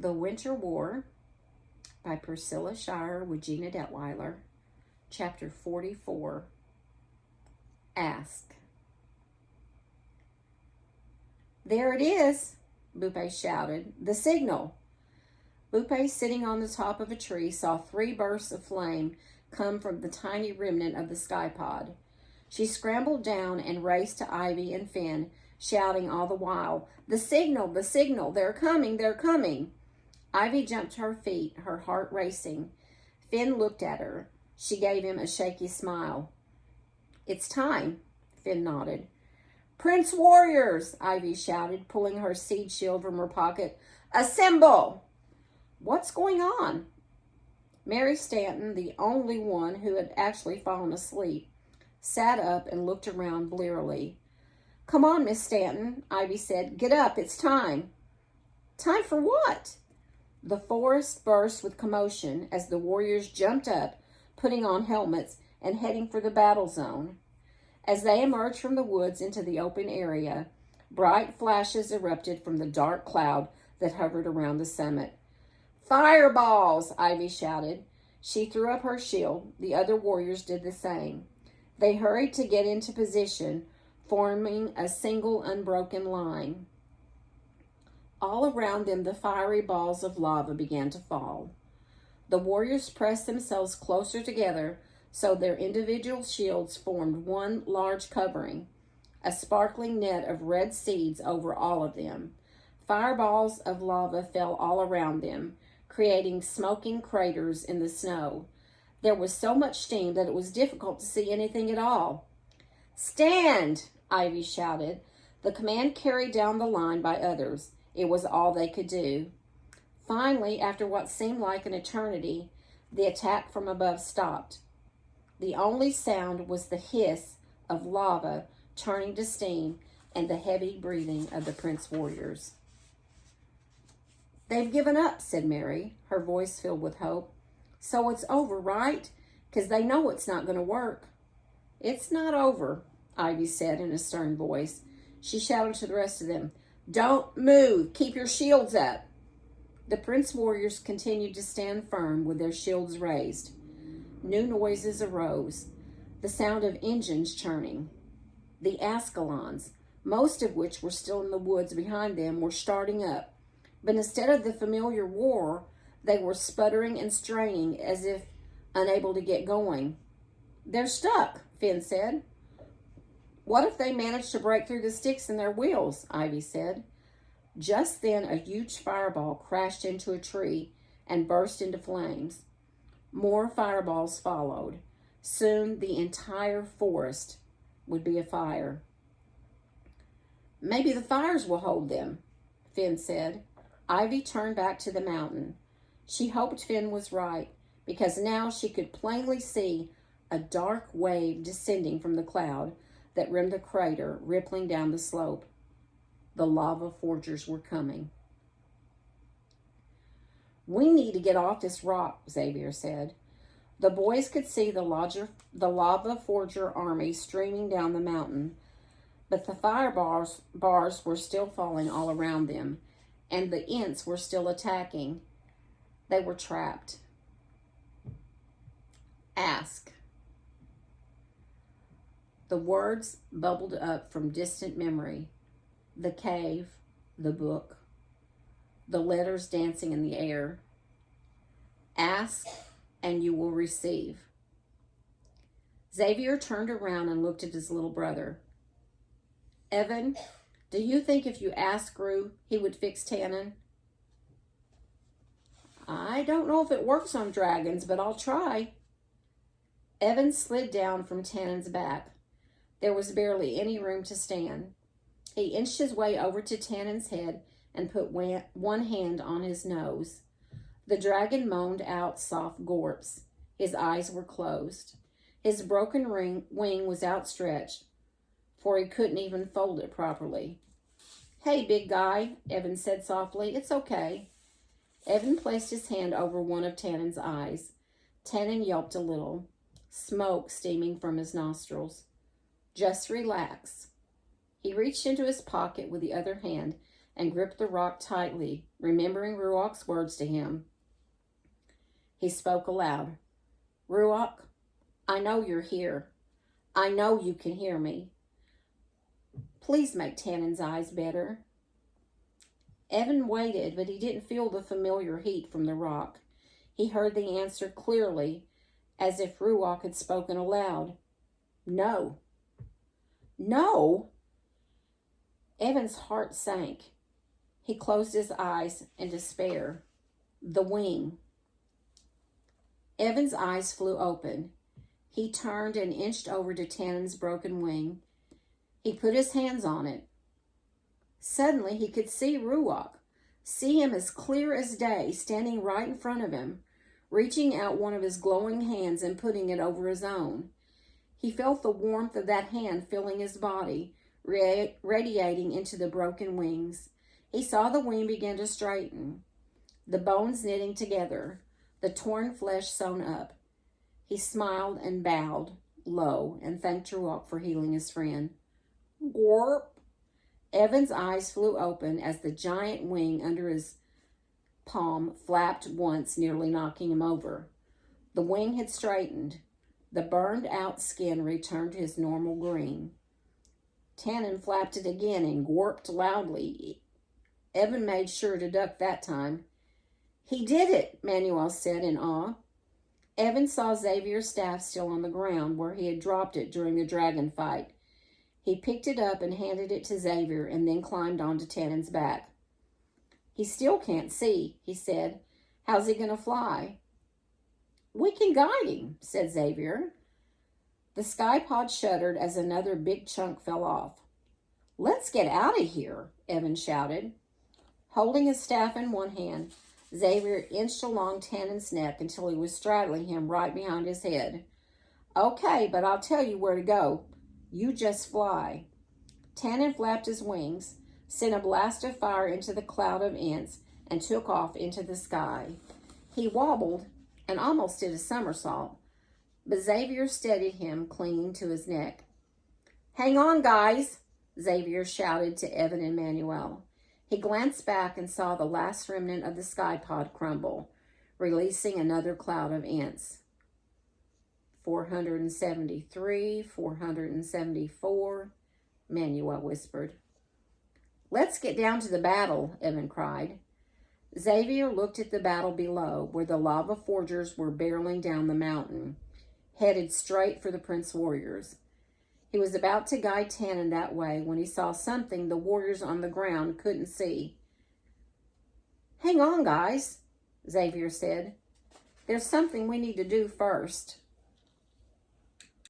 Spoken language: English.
The Winter War by Priscilla Shirer with Gina Detweiler. Chapter 44. Ask. There it is, Bupe shouted. The signal. Bupe, sitting on the top of a tree, saw 3 bursts of flame come from the tiny remnant of the sky pod. She scrambled down and raced to Ivy and Finn, shouting all the while, the signal, they're coming, they're coming. Ivy jumped to her feet, her heart racing. Finn looked at her. She gave him a shaky smile. It's time, Finn nodded. Prince Warriors, Ivy shouted, pulling her seed shield from her pocket. Assemble! What's going on? Mary Stanton, the only one who had actually fallen asleep, sat up and looked around blearily. Come on, Miss Stanton, Ivy said. Get up, it's time. Time for what? The forest burst with commotion as the warriors jumped up, putting on helmets and heading for the battle zone. As they emerged from the woods into the open area, bright flashes erupted from the dark cloud that hovered around the summit. Fireballs, Ivy shouted. She threw up her shield. The other warriors did the same. They hurried to get into position, forming a single unbroken line. All around them, the fiery balls of lava began to fall. The warriors pressed themselves closer together so their individual shields formed one large covering, a sparkling net of red seeds over all of them. Fireballs of lava fell all around them, creating smoking craters in the snow. There was so much steam that it was difficult to see anything at all. Stand! Ivy shouted. The command carried down the line by others. It was all they could do. Finally, after what seemed like an eternity, the attack from above stopped. The only sound was the hiss of lava turning to steam and the heavy breathing of the Prince Warriors. They've given up, said Mary, her voice filled with hope. So it's over, right? Because they know it's not going to work. It's not over, Ivy said in a stern voice. She shouted to the rest of them, Don't move! Keep your shields up! The Prince Warriors continued to stand firm with their shields raised. New noises arose, the sound of engines churning. The Ascalons, most of which were still in the woods behind them, were starting up. But instead of the familiar roar, they were sputtering and straining as if unable to get going. They're stuck, Finn said. What if they manage to break through the sticks in their wheels? Ivy said. Just then, a huge fireball crashed into a tree and burst into flames. More fireballs followed. Soon, the entire forest would be afire. Maybe the fires will hold them, Finn said. Ivy turned back to the mountain. She hoped Finn was right, because now she could plainly see a dark wave descending from the cloud that rimmed the crater, rippling down the slope. The lava forgers were coming. We need to get off this rock, Xavier said. The boys could see the lava forger army streaming down the mountain, but the bars were still falling all around them, and the Ents were still attacking. They were trapped. Ask. The words bubbled up from distant memory. The cave, the book, the letters dancing in the air. Ask and you will receive. Xavier turned around and looked at his little brother. Evan, do you think if you asked Gru, he would fix Tannen? I don't know if it works on dragons, but I'll try. Evan slid down from Tannen's back. There was barely any room to stand. He inched his way over to Tannen's head and put one hand on his nose. The dragon moaned out soft gorps. His eyes were closed. His broken wing was outstretched, for he couldn't even fold it properly. Hey, big guy, Evan said softly. It's okay. Evan placed his hand over one of Tannen's eyes. Tannen yelped a little, smoke steaming from his nostrils. Just relax. He reached into his pocket with the other hand and gripped the rock tightly, remembering Ruach's words to him. He spoke aloud. Ruach, I know you're here. I know you can hear me. Please make Tannen's eyes better. Evan waited, but he didn't feel the familiar heat from the rock. He heard the answer clearly, as if Ruach had spoken aloud. No. No? Evan's heart sank. He closed his eyes in despair. The wing. Evan's eyes flew open. He turned and inched over to Tannen's broken wing. He put his hands on it. Suddenly he could see Ruach, see him as clear as day, standing right in front of him, reaching out one of his glowing hands and putting it over his own. He felt the warmth of that hand filling his body, radiating into the broken wings. He saw the wing begin to straighten, the bones knitting together, the torn flesh sewn up. He smiled and bowed low and thanked Ruach for healing his friend. Gorp! Evan's eyes flew open as the giant wing under his palm flapped once, nearly knocking him over. The wing had straightened. The burned-out skin returned to his normal green. Tannen flapped it again and gorped loudly. Evan made sure to duck that time. He did it, Manuel said in awe. Evan saw Xavier's staff still on the ground where he had dropped it during the dragon fight. He picked it up and handed it to Xavier and then climbed onto Tannen's back. He still can't see, he said. How's he going to fly? We can guide him, said Xavier. The sky pod shuddered as another big chunk fell off. Let's get out of here, Evan shouted. Holding his staff in one hand, Xavier inched along Tannen's neck until he was straddling him right behind his head. Okay, but I'll tell you where to go. You just fly. Tannen flapped his wings, sent a blast of fire into the cloud of ants, and took off into the sky. He wobbled and almost did a somersault, but Xavier steadied him, clinging to his neck. Hang on, guys, Xavier shouted to Evan and Manuel. He glanced back and saw the last remnant of the sky pod crumble, releasing another cloud of ants. 473, 474, Manuel whispered. Let's get down to the battle, Evan cried. Xavier looked at the battle below, where the lava forgers were barreling down the mountain, headed straight for the Prince warriors. He was about to guide Tannen that way when he saw something the warriors on the ground couldn't see. Hang on, guys, Xavier said. There's something we need to do first.